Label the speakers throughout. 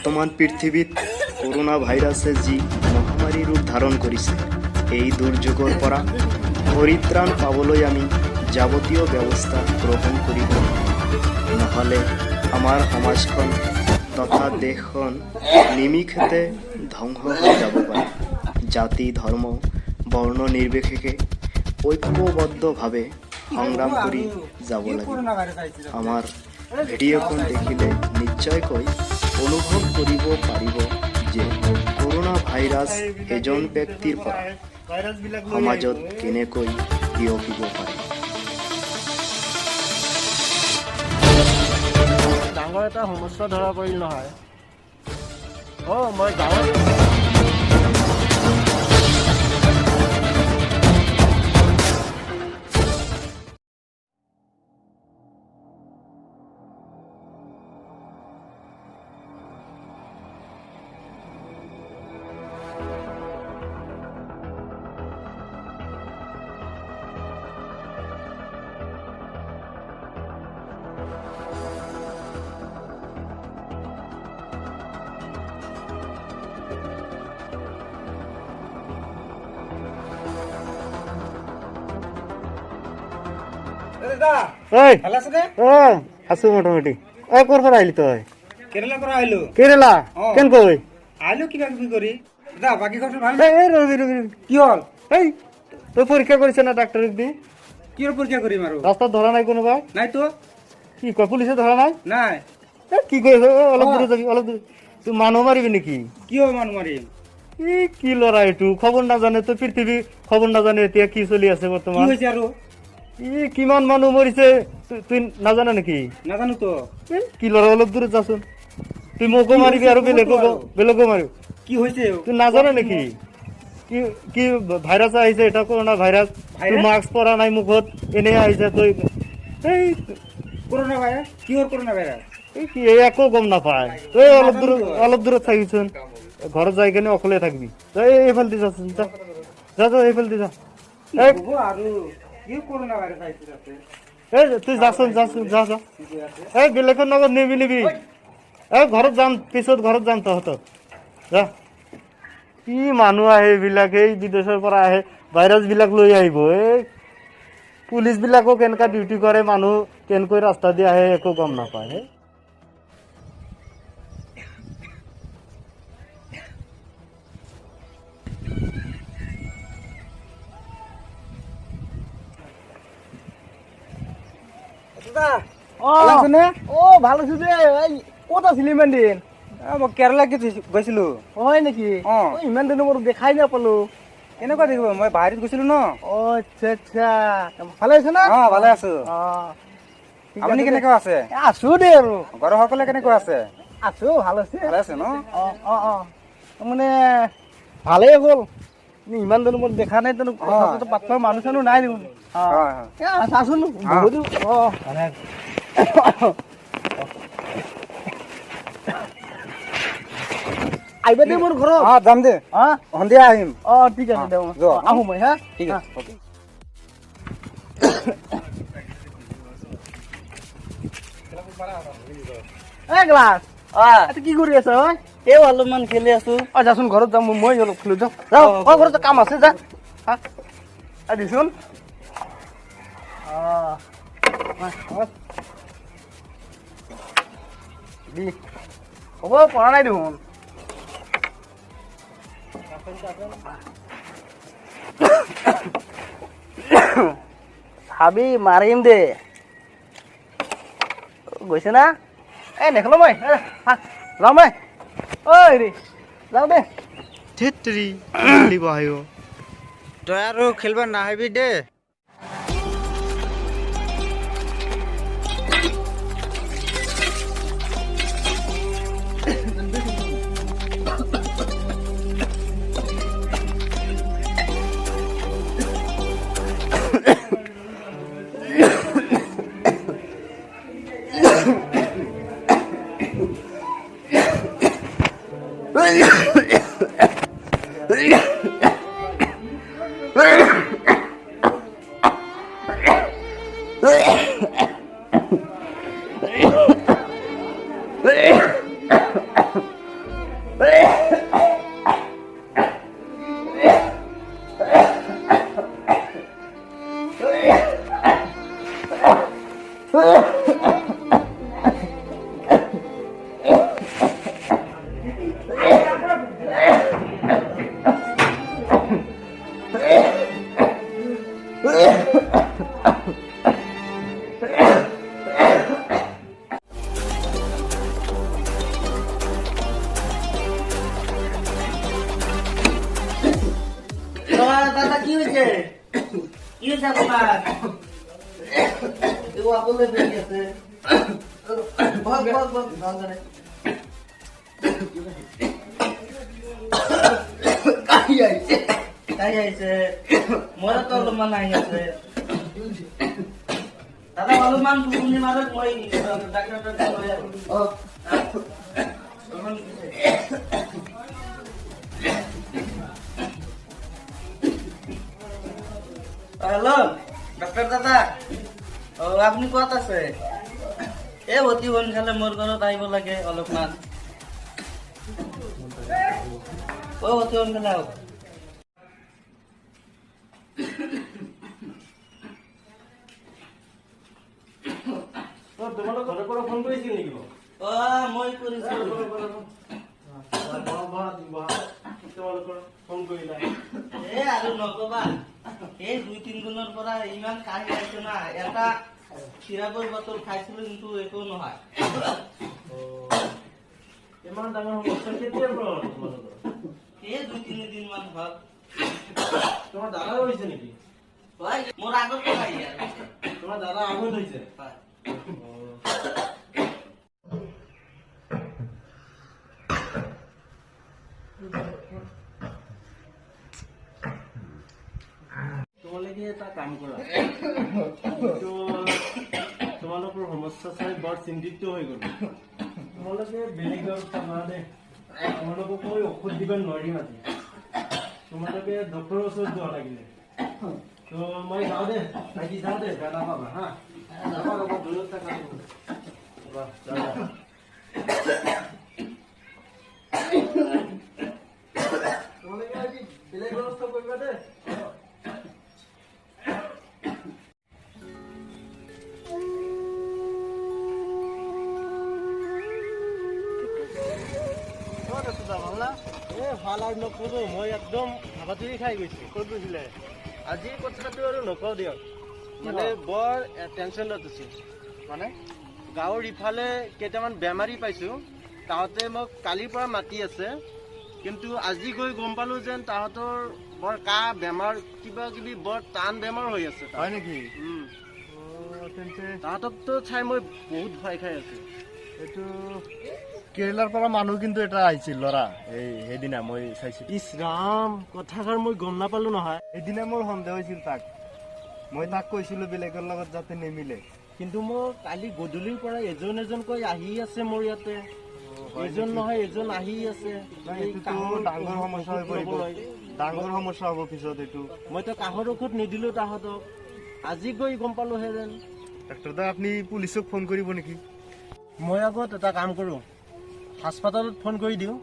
Speaker 1: বৰ্তমান পৃথিৱীত কৰোনা ভাইৰাছে যি মহামাৰী ৰূপ ধাৰণ কৰিছে, এই দুৰ্যোগৰ পৰা পৰিত্ৰাণ পাবলৈ আমি যাৱতীয় ব্যৱস্থা গ্ৰহণ কৰিব নহ'লে আমাৰ সমাজখন তথা দেশখন নিমিষতে ধ্বংস হৈ যাব পাৰে। জাতি, ধৰ্ম, বৰ্ণ নিৰ্বিশেষে ঐক্যবদ্ধভাৱে সংগ্ৰাম কৰি যাব লাগিব। আমাৰ ভিডিঅ'খন দেখিলে নিশ্চয়কৈ অনুভৱ কৰিব পাৰিব যে কৰোনা ভাইৰাছ এজন ব্যক্তিৰ পৰা সমাজত কেনেকৈ বিয়পিব পাৰে।
Speaker 2: ডাঙৰ এটা সমস্যা ধৰা পৰিল নহয়। মই গাঁৱত
Speaker 3: আছো মোটামুটি। ক'ৰ পৰা আহিলি তই?
Speaker 2: কেৰেলাৰ পৰা আহিলো।
Speaker 3: কেৰেলা কেনেকৈ
Speaker 2: আহিলো কিবা কিবি কৰি। বাকী কথা ভাল?
Speaker 3: কি হ'ল? তই পৰীক্ষা কৰিছ না ডাক্তৰক দি?
Speaker 2: কিহৰ পৰীক্ষা কৰিম আৰু?
Speaker 3: ৰাস্তাত ধৰা নাই কোনোবাই?
Speaker 2: নাই তো।
Speaker 3: কি কয়, পুলিচে ধৰা নাই?
Speaker 2: নাই।
Speaker 3: কি কৈ অলপ দূৰত যাবি, অলপ দূৰ। তুই মানুহ মাৰিবি নেকি?
Speaker 2: কিয় মানুহ মাৰিম?
Speaker 3: কি ল'ৰা এইটো, খবৰ নাজানে তো, পৃথিৱী খবৰ নাজানে এতিয়া কি চলি আছে
Speaker 2: কি
Speaker 3: বৰ্তমান।
Speaker 2: হৈছে আৰু?
Speaker 3: কিমান মানুহ মৰিছে তুই নাজানা নেকি?
Speaker 2: নাজানো তো।
Speaker 3: কি ল'ৰা, অলপ দূৰত যাচোন। তুই মোকো মাৰিবি আৰু বেলেগো মাৰিবি।
Speaker 2: কি হৈছে?
Speaker 3: তুই নাজানা নেকি কি ভাইৰাছ আহিছে? এটা কৰোনা ভাইৰাছ। তুই মাস্ক পৰা নাই মুখত, এনেই আহিছে তই।
Speaker 2: Corona virus? কিহৰ কৰোনা ভাইৰাছ?
Speaker 3: একো গম নাপায়। তই অলপ দূৰত থাকিবিচোন, ঘৰত যাই কিনে অকলে থাকবি। তই এইফালে দি যাচোন, যা এইফালে দি যা। তুই যাচোন যা। বেলেগৰ লগত নিবি। ঘৰত যাম, পিছত ঘৰত যাম তহঁতৰ। যা। কি মানুহ আহে এইবিলাক, এই বিদেশৰ পৰা আহে ভাইৰাছ বিলাক লৈ আহিব। এই পুলিচ বিলাকো কেনেকা ডিউটি কৰে, মানুহ কেনেকৈ ৰাস্তা দি আহে একো গম নাপায়।
Speaker 2: ভাল আছো দে। ক'ত আছিলি ইমান দিন? মই কেৰেলা গৈছিলো। হয় নেকি? ইমান দিনৰ মূৰত দেখাই নাপালো। কেনেকুৱা দেখিব, মই বাহিৰত গৈছিলো ন। আচ্ছা। ভালে আছে না? ভালে আছো। আপুনি কেনেকুৱা আছে? আছো দে আৰু। ঘৰৰ সকলে কেনেকুৱা আছে? আছো, ভাল আছে। ভালে আছে ন? মানে ভালেই হ'ল। ইমান দিনৰ মূৰত দেখা নাই, পাত্ৰৰ মানুহ চানুহ নাই দেখোন। চাচোন বহুত আহিবা দে মোৰ ঘৰত। যাম দে, সন্ধিয়া আহিম। ঠিক আছে দে, আহো মই। ঠিক আছে। কি কৰি আছ? অলপমান খেলি আছো। যাচোন ঘৰত যাম, মই অলপ খেলো। যাওঁ ঘৰত কাম আছে, যা দিচোন। হ'ব, পৰা নাই দেখোন। চাবি মাৰিম দে। গৈছে না? নেখেলো মই। যাওঁ মই। যাওঁ দে। তই আৰু খেলিব নাহিবি দে। দাদা কি হয়েছে? কি হয়েছে আপনার? এগুলো আপনাদের বেরিয়ে গেছে। ভাগ ভাগ ভাগ ভাগ করে। কাই আইছে মরা তো অলপমান আহি আছে দাদা অলপমান ঘুমনি মারক মই ডাক্তার ও হ্যালো ডাক্তার দাদা ও আপনি কত আছে এ অতি সোনকালে মোৰ ঘৰত আহিব লাগে অলপমান ও অতি সোনকালে আহক
Speaker 3: তোমালোক ঘৰৰ পৰা ফোন কৰিছিল নেকি
Speaker 2: অ মই কৰিছিলো
Speaker 3: তোমালোকৰ ফোন কৰিলা
Speaker 2: এ আৰু নকবা এই 2-3 দিনৰ পৰা ইমান কাহি আছে না এটা চিৰাপৰ বটল খাইছিলো কিন্তু একো নহয়
Speaker 3: ইমান ডাঙৰ সমস্যা কেতিয়াৰ পৰা তোমালোকৰ
Speaker 2: এই 2-3 দিন মান হ'ল
Speaker 3: তোমাৰ দাদাৰ হৈছে নেকি
Speaker 2: হয় মোৰ আগৰ পৰা ইয়াৰ
Speaker 3: তোমাৰ দাদা আগত হৈছে
Speaker 2: হয়
Speaker 3: তোমালোকে এটা কাম কৰা তোমালোকৰ সমস্যা চাই বৰ চিন্তিত হৈ গলো তোমালোকে বেলেগ ব্যৱস্থা কৰা দেই তোমালোকক মই ঔষধ দিব নোৱাৰিম আজি তোমালোকে ডক্টৰৰ ওচৰত যোৱা লাগিলে তো মই যাওঁ দে আজি যাওঁ দে বেয়া নাপাবা হা যাবা ৰ'বা দূৰত থাকা তোমালোকে আজি বেলেগ ব্যৱস্থা কৰিবা দেই ভাল আৰু নকৰো মই একদম হাবাতুৰি খাই গৈছো ক'ত গৈছিলে আজি কথাটো আৰু নকওঁ দিয়ক মানে বৰ টেনশ্যনত আছো মানে গাঁৱৰ ইফালে কেইটামান বেমাৰী পাইছো তাহাঁতে মোক কালিৰ পৰা মাতি আছে কিন্তু আজি গৈ গম পালো যেন তাহাঁতৰ বৰ কাহ বেমাৰ কিবা কিবি বৰ টান বেমাৰ হৈ আছে হয় নেকি তাহাঁতকতো চাই মই বহুত ভয় খাই আছো এইটো কেৰেলাৰ পৰা মানুহ কিন্তু এটা আহিছিল ল'ৰা সেইদিনা মই চাইছো ইছ ৰাম কথাষাৰ মই গম নাপালো নহয় সেইদিনা মোৰ সন্দেহ হৈছিল তাক মই তাক কৈছিলো বেলেগৰ লগত যাতে নিমিলে কিন্তু মোৰ কালি গধূলিৰ পৰা এজনকৈ আহি আছে মোৰ ইয়াতে এজন নহয় এজন আহি আছে ডাঙৰ সমস্যা হৈ পৰিব ডাঙৰ সমস্যা হ'ব পিছত এইটো মইতো কাহৰ ঔষধ নিদিলো তাহাঁতক আজি গৈ গম পালো হেঁতেন ডাক্তৰ দা আপুনি পুলিচক ফোন কৰিব নেকি মই আগত এটা কাম কৰো হাস্পাতালত ফোন কৰি দিওঁ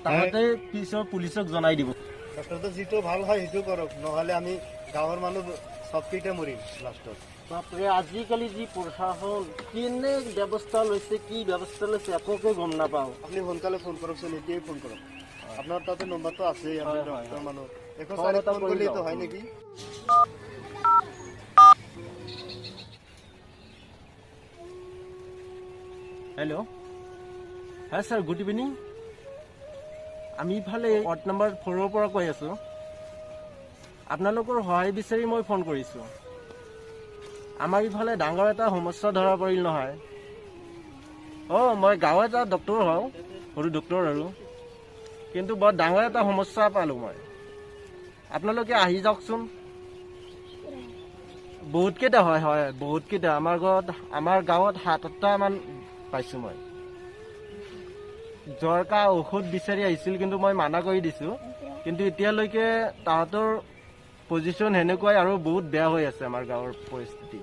Speaker 3: তাহাঁতে পিছত পুলিচক জনাই দিব ডাক্তৰটো যিটো ভাল হয় সেইটো কৰক নহ'লে আমি গাঁৱৰ মানুহ চবকেইটা মৰিম লাষ্টত বাপৰে আজিকালি যি প্ৰশাসন কেনে ব্যৱস্থা লৈছে কি ব্যৱস্থা লৈছে একোকে গম নাপাওঁ আপুনি সোনকালে ফোন কৰকচোন এতিয়াই ফোন কৰক আপোনাৰ তাতে নম্বৰটো আছেই ডক্তৰ মানুহ 104 ফোন কৰিলেতো হয় নেকি হেল্ল' হয় ছাৰ গুড ইভিনিং আমি ইফালে ৱাৰ্ড নম্বৰ 4ৰ পৰা কৈ আছোঁ আপোনালোকৰ সহায় বিচাৰি মই ফোন কৰিছোঁ আমাৰ ইফালে ডাঙৰ এটা সমস্যা ধৰা পৰিল নহয় মই গাঁৱৰ এটা ডক্তৰ হওঁ সৰু ডক্তৰ আৰু কিন্তু বৰ ডাঙৰ এটা সমস্যা পালোঁ মই আপোনালোকে আহি যাওকচোন বহুতকেইটা হয় বহুতকেইটা আমাৰ গাঁৱত 7-8টামান পাইছোঁ মই জ্বৰ কাহ ঔষধ বিচাৰি আহিছিল কিন্তু মই মানা কৰি দিছোঁ কিন্তু এতিয়ালৈকে তাহাঁতৰ পজিশ্যন সেনেকুৱাই আৰু বহুত বেয়া হৈ আছে আমাৰ গাঁৱৰ পৰিস্থিতি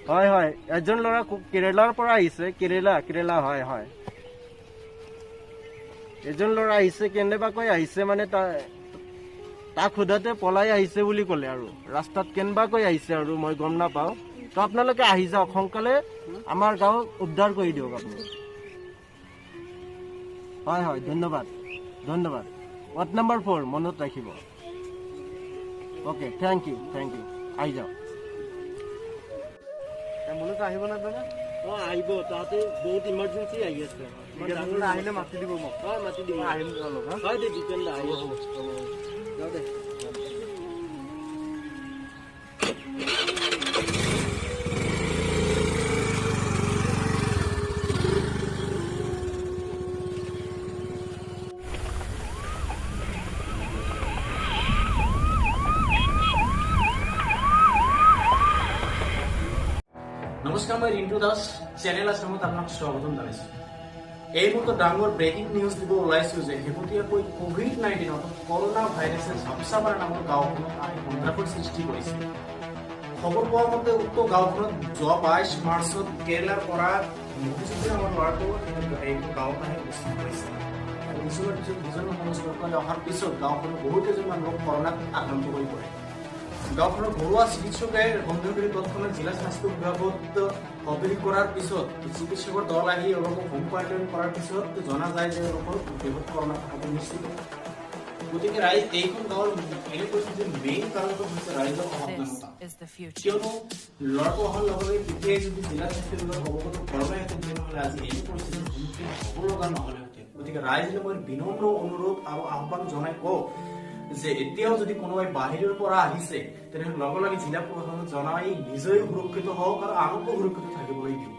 Speaker 3: হয় এজন ল'ৰা কেৰেলাৰ পৰা আহিছে কেৰেলা হয় এজন ল'ৰা আহিছে কেনেবাকৈ আহিছে মানে তাক সোধাতে পলাই আহিছে বুলি ক'লে আৰু ৰাস্তাত কেনেবাকৈ আহিছে আৰু মই গম নাপাওঁ
Speaker 4: তো আপোনালোকে আহি যাওক সোনকালে আমাৰ গাঁও উদ্ধাৰ কৰি দিয়ক আপুনি হয় হয় ধন্যবাদ ধন্যবাদ ৱাৰ্ড নম্বৰ 4 মনত ৰাখিব অ'কে থেংক ইউ আহি যাওক
Speaker 3: এম্বুলেন্স আহিব না দাদা
Speaker 4: অঁ আহিব তাতে বহুত ইমাৰ্জেঞ্চি আহি আছে
Speaker 3: আহিলে মাতি দিব মোক
Speaker 4: হয় মাতি দিব
Speaker 3: আহিম অলপ হা
Speaker 4: হয় দে দীপেন দা আহিব যাওঁ দে
Speaker 5: নমস্কাৰ মই ৰিণ্টু দাস চেনেল আছামত আপোনাক স্বাগতম জনাইছো এই মুহূৰ্তত ডাঙৰ ব্ৰেকিং নিউজ দিব ওলাইছো যে শেহতীয়াকৈ COVID-19 কৰোনা ভাইৰাছে ঝাপচাপাৰা নামৰ গাঁওখনত আহি সন্ত্ৰাসৰ সৃষ্টি কৰিছে খবৰ পোৱা মতে উক্ত গাঁওখনত যোৱা 22 মাৰ্চত কেৰেলাৰ পৰা মহিজুদ্দিন নামৰ ল'ৰাটো এই গাঁৱত আহি উপস্থিত হৈছে আৰু কিছুমান পিছত দুজন সংস্পৰ্শলৈ অহাৰ পিছত গাঁওখনৰ বহু কেইজনমান লোক কৰোণাত আক্ৰান্ত হৈ পৰে গাঁওখনৰ ঘৰুৱা চিকিৎসকে সন্দেহ কৰি তৎক্ষণাত জিলা স্বাস্থ্য বিভাগত অভিযোগ কৰাৰ পিছত চিকিৎসকৰ দল আহি অলপ হোম কোৱাৰেণ্টাইন কৰাৰ পিছত জনা যায় যে অলপৰ দেহত কৰোণা থকাটো নিশ্চিত গতিকে ৰাইজ এইখন গাঁৱৰ এনে পৰিস্থিতিৰ মেইন কাৰণটো হৈছে ৰাইজৰ অসাৱধানতা কিয়নো ল'ৰাটো অহাৰ লগে লগে তেতিয়াই যদি জিলা স্বাস্থ্য বিভাগ অৱগত কৰাহেঁতেন তেনেহ'লে আজি এনে পৰিস্থিতিৰ সন্মুখীন হ'ব লগা নহ'লেহেঁতেন গতিকে ৰাইজলৈ মই বিনম্ৰ অনুৰোধ আৰু আহ্বান জনাই কওঁ যে এতিয়াও যদি কোনোবাই বাহিৰৰ পৰা আহিছে তেনেহ'লে লগে লগে জিলা প্ৰশাসনক জনাই নিজেও সুৰক্ষিত হওক আৰু আনকো সুৰক্ষিত থাকিবলৈ দিওঁ